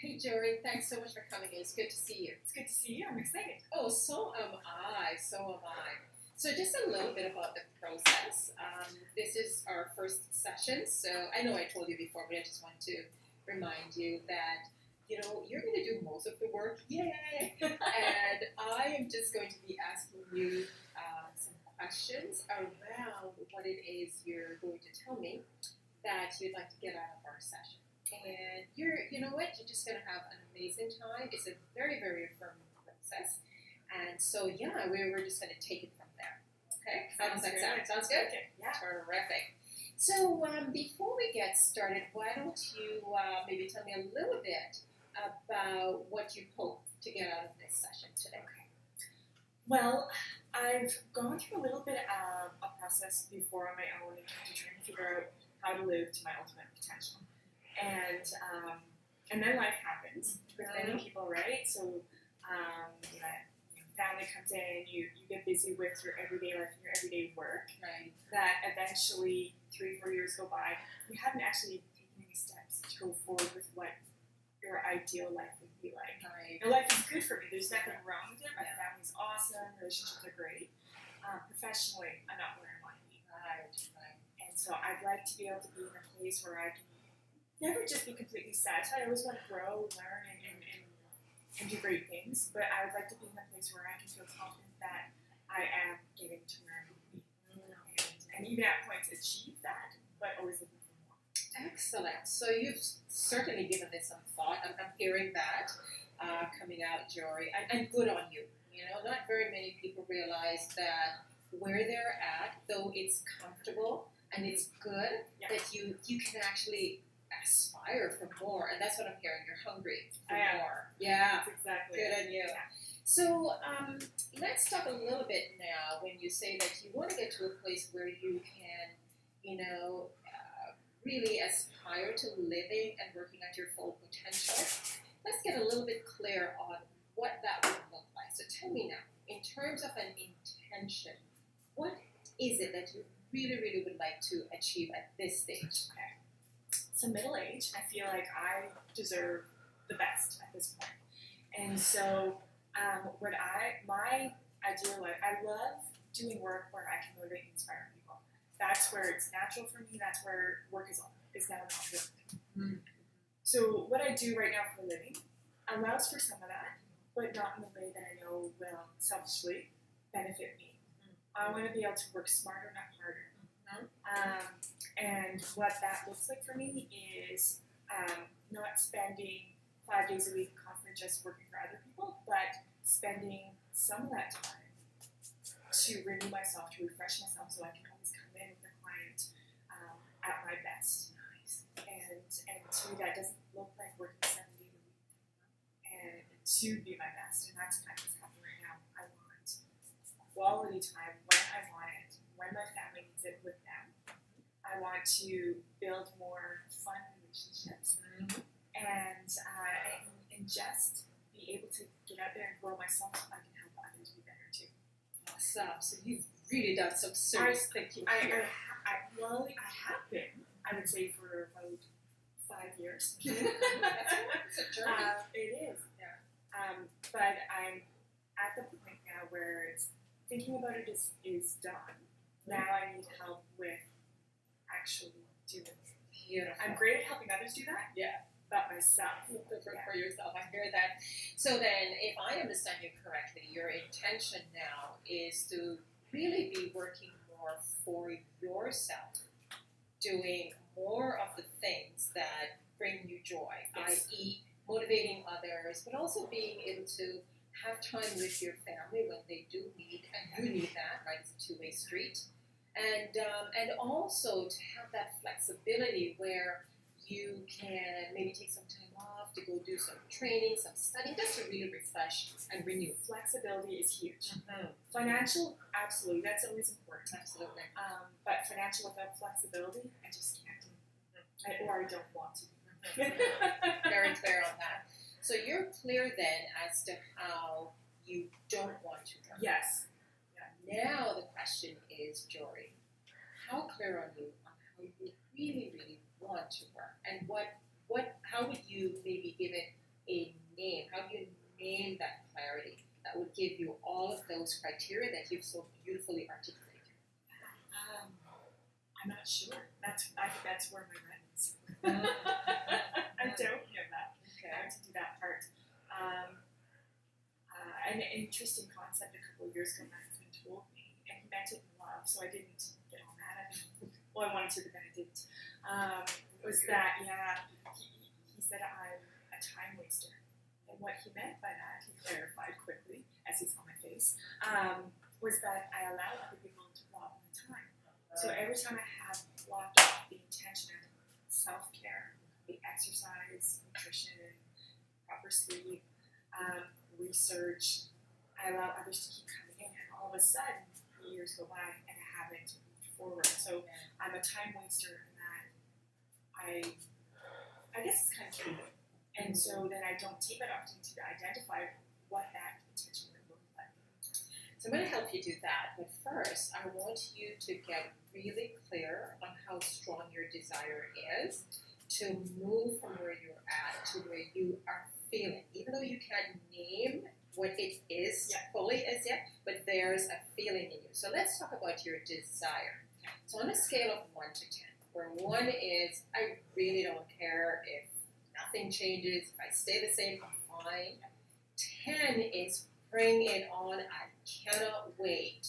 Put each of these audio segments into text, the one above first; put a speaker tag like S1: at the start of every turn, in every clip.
S1: Hey, Jory, thanks so much for coming in. It's good to see you.
S2: It's good to see you. I'm excited.
S1: Oh, so am I. So am I. So, just a little bit about the process. This is our first session. So, I know I told you before, but I just want to remind you that you're going to do most of the work. Yay! And I am just going to be asking you some questions around what it is you're going to tell me that you'd like to get out of our session. And you know what? You're just going to have an amazing time. It's a very, very affirming process. And so, yeah, we're just going to take it from there. Okay? How does that sound? Sounds good?
S2: Okay. Yeah.
S1: Terrific. So, before we get started, why don't you maybe tell me a little bit about what you hope to get out of this session today?
S2: Okay. Well, I've gone through a little bit of a process before on my own in terms of trying to figure out how to live to my ultimate potential. And then life happens with many people, right? So family comes in, you get busy with your everyday life and your everyday work.
S1: Right.
S2: That eventually 3-4 years go by, you haven't actually taken any steps to go forward with what your ideal life would be like.
S1: Right.
S2: Your life is good for me. There's nothing wrong with it. My family's awesome. Relationships are great. Professionally, I'm not where I want to be.
S1: Right.
S2: And so I'd like to be able to be in a place where I can never just be completely satisfied. I always want to grow, learn, and do great things. But I would like to be in a place where I can feel confident that I am getting to where I want to be. And even at points achieve that, but always looking for more.
S1: Excellent. So you've certainly given this some thought. I'm hearing that coming out, Jory, and good on you. Not very many people realize that where they're at, though it's comfortable and it's good, that you can actually aspire for more, and that's what I'm hearing. You're hungry for more. Yeah,
S2: that's exactly.
S1: Good on you.
S2: Yeah.
S1: So let's talk a little bit now. When you say that you want to get to a place where you can, really aspire to living and working at your full potential, let's get a little bit clear on what that would look like. So tell me now, in terms of an intention, what is it that you really, really would like to achieve at this stage?
S2: Okay. So middle age, I feel like I deserve the best at this point. And so my ideal life, I love doing work where I can motivate and inspire people. That's where it's natural for me. That's where work is now an option. Mm-hmm. So what I do right now for a living allows for some of that, but not in the way that I know will selfishly benefit me. I want to be able to work smarter, not harder. And what that looks like for me is not spending 5 days a week constantly just working for other people, but spending some of that time to renew myself, to refresh myself, so I can always come in with a client at my best. Nice. And to me, that doesn't look like working 7 days a week. And to be my best, and that's kind of what's happening right now. I want quality time when I want it, when my family needs it with them. I want to build more fun relationships and just be able to get out there and grow myself so I can help others be better too.
S1: Awesome. So you've really done some serious thinking here.
S2: I have been, I would say, for about 5 years.
S1: That's a journey.
S2: It is.
S1: Yeah.
S2: But I'm at the point now where thinking about it is done. Now I need help with actually doing it.
S1: Beautiful.
S2: I'm great at helping others do that.
S1: Yeah.
S2: But myself.
S1: For yourself. I hear that. So then, if I understand you correctly, your intention now is to really be working more for yourself, doing more of the things that bring you joy, i.e. motivating others, but also being able to have time with your family when they do need, and you need that, right? It's a two-way street. And also to have that flexibility where you can maybe take some time off to go do some training, some study, just to really refresh and renew.
S2: Flexibility is huge.
S1: Mm-hmm.
S2: Financial, absolutely, that's always important.
S1: Absolutely.
S2: But financial without flexibility, I just can't. Or I don't want to.
S1: Very clear on that. So you're clear then as to how you don't want to work.
S2: Yes.
S1: Now the question is, Jory, how clear are you on how you really, really want to work, and how would you maybe give it attain that clarity that would give you all of those criteria that you've so beautifully articulated?
S2: I'm not sure. I think that's where my mind is. I don't know that.
S1: Okay.
S2: I have to do that part. An interesting concept a couple of years ago, my husband told me, and he meant it in love, so I didn't get all mad at him. Well, I wanted to, but then I didn't. Was that, he said I'm a time waster. And what he meant by that, he clarified quickly, as he saw my face, was that I allow other people to rob my time. So every time I have blocked off the intention of self-care, the exercise, nutrition, proper sleep, research, I allow others to keep coming in, and all of a sudden, years go by and I haven't moved forward. So I'm a time waster in that I guess it's kind of key. And so then I don't take that opportunity to identify what that intention would look like.
S1: So I'm going to help you do that, but first I want you to get really clear on how strong your desire is to move from where you're at to where you are feeling, even though you can't name what it is fully as yet, but there's a feeling in you. So let's talk about your desire. So on a scale of 1 to 10, where 1 is, I really don't care if nothing changes, if I stay the same, I'm fine. 10 is, bring it on, I cannot wait.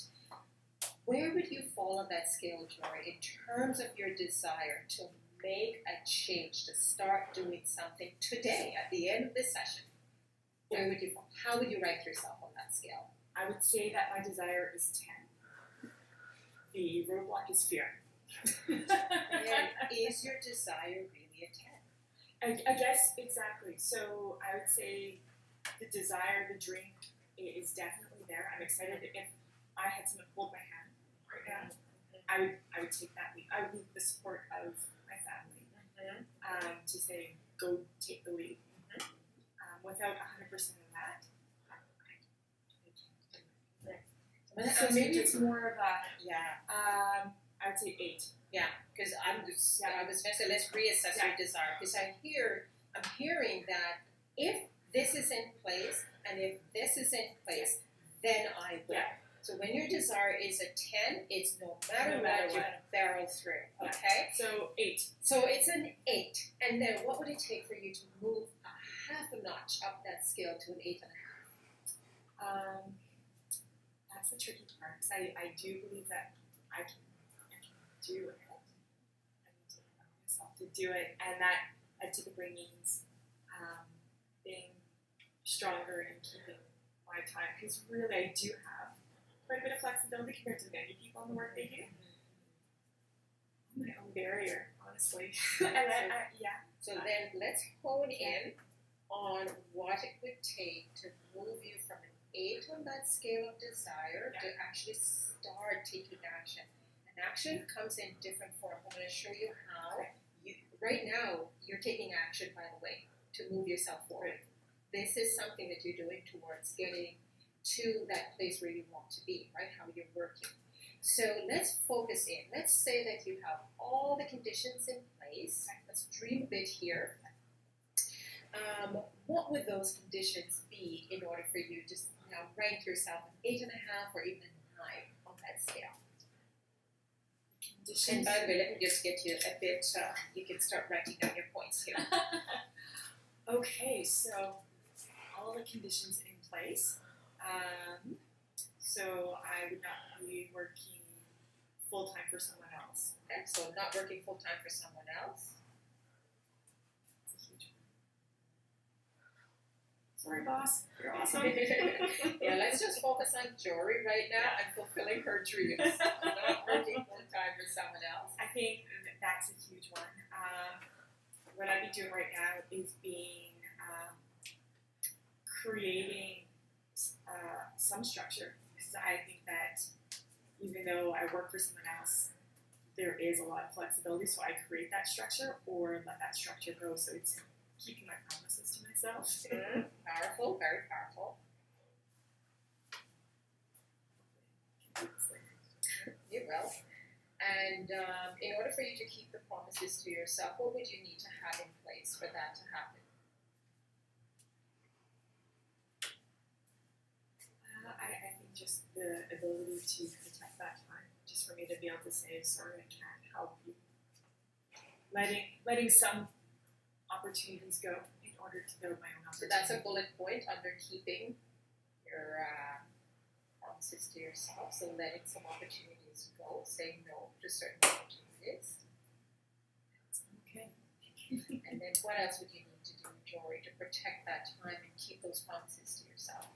S1: Where would you fall on that scale, Jory, in terms of your desire to make a change, to start doing something today at the end of this session? Where would you fall? How would you rank yourself on that scale?
S2: I would say that my desire is 10. The roadblock is fear.
S1: And is your desire really a 10?
S2: I guess exactly. So I would say the desire, the dream is definitely there. I'm excited. If I had someone hold my hand right now, I would take that lead. I would need the support of my family to say, go take the lead. Without 100% of that, I can't. So maybe it's more of a, I would say 8.
S1: Yeah, because I was going to say, let's reassess your desire, because I'm hearing that if this is in place, and if this is in place, then I will.
S2: Yeah.
S1: So when your desire is a 10, it's no matter what, you're going to barrel through, okay?
S2: So 8.
S1: So it's an 8, and then what would it take for you to move a half a notch up that scale to an 8.5?
S2: That's the tricky part, because I do believe that I can do it. I need to allow myself to do it, and that typically means being stronger and keeping my time, because really I do have quite a bit of flexibility compared to many people in the work they do. I'm my own barrier, honestly.
S1: So then let's hone in on what it would take to move you from an 8 on that scale of desire to actually start taking action. And action comes in different forms. I'm going to show you how. Right now, you're taking action, by the way, to move yourself forward. This is something that you're doing towards getting to that place where you want to be, right? How you're working. So let's focus in. Let's say that you have all the conditions in place. Let's dream a bit here. What would those conditions be in order for you to rank yourself an 8.5 or even a 9 on that scale? And by the way, let me just get you a bit, you can start writing down your points here.
S2: Okay, so all the conditions in place. So I would not be working full-time for someone else.
S1: Okay, so not working full-time for someone else.
S2: That's a huge one. Sorry, boss. You're awesome.
S1: Yeah, let's just focus on Jory right now and fulfilling her dreams. Not working full-time for someone else.
S2: I think that's a huge one. What I'd be doing right now is creating some structure, because I think that even though I work for someone else, there is a lot of flexibility, so I create that structure or let that structure go, so it's keeping my promises to myself.
S1: Powerful, very powerful. You will. And in order for you to keep the promises to yourself, what would you need to have in place for that to happen?
S2: just the ability to protect that time, just for me to be able to say, sorry, I can't help you. Letting some opportunities go in order to build my own
S1: So
S2: opportunity.
S1: that's a bullet point under keeping your promises to yourself. So letting some opportunities go, saying no to certain opportunities.
S2: Okay.
S1: And then what else would you need to do, Jory, to protect that time and keep those promises to yourself?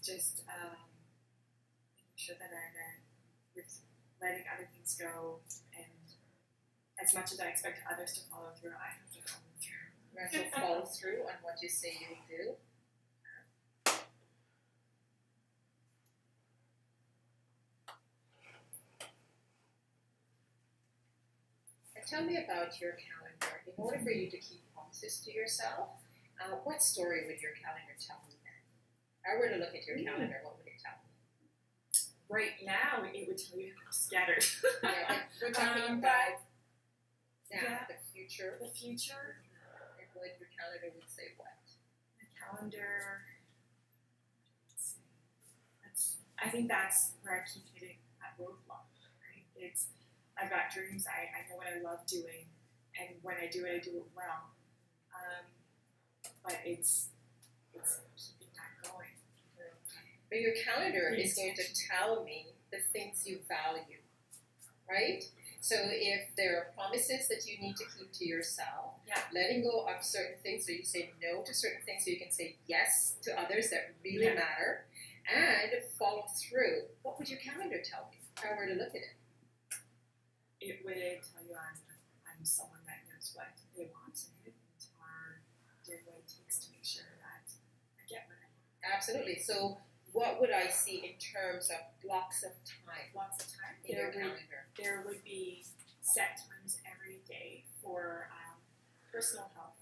S2: Just making sure that I'm with letting other things go, and as much as I expect others to follow through, I have to follow through.
S1: You have to follow through on what you say you'll do. And tell me about your calendar. In order for you to keep promises to yourself, what story would your calendar tell me then? If I were to look at your calendar, what would it tell me?
S2: Right now, it would tell you how scattered.
S1: Yeah, we're talking
S2: but
S1: about
S2: yeah,
S1: the future.
S2: the future,
S1: And what your calendar would say what?
S2: the calendar. I think that's where I keep hitting that roadblock. Right? I've got dreams. I know what I love doing, and when I do it well. But it's keeping that going.
S1: But your calendar is going to tell me the things you value, right? So if there are promises that you need to keep to yourself,
S2: Yeah.
S1: letting go of certain things, so you say no to certain things, so you can say yes to others that really matter, and follow through. What would your calendar tell me if I were to look at it?
S2: It would tell you I'm someone that knows what they want and are doing what it takes to make sure that I get what I want.
S1: Absolutely. So what would I see in terms of blocks of time
S2: Lots of time.
S1: in your calendar?
S2: There would be set times every day for personal health.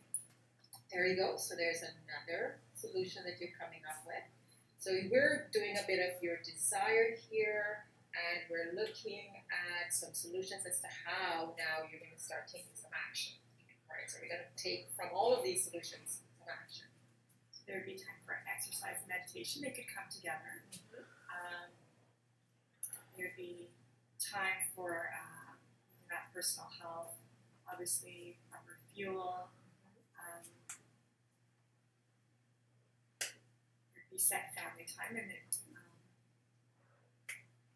S1: There you go. So there's another solution that you're coming up with. So we're doing a bit of your desire here, and we're looking at some solutions as to how now you're going to start taking some action. Right? So we're going to take from all of these solutions some action.
S2: There would be time for exercise and meditation. They could come together. There'd be time for that personal health, obviously proper fuel. There'd be set family time, and it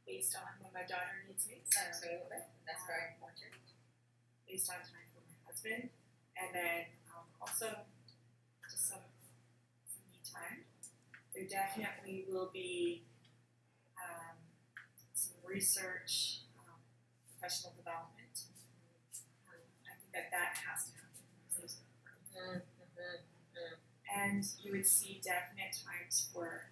S2: based on when my daughter needs me. So
S1: Absolutely. That's very important.
S2: based on time for my husband, and then also just some me time. There definitely will be some research, professional development. I think that has to happen. And you would see definite times for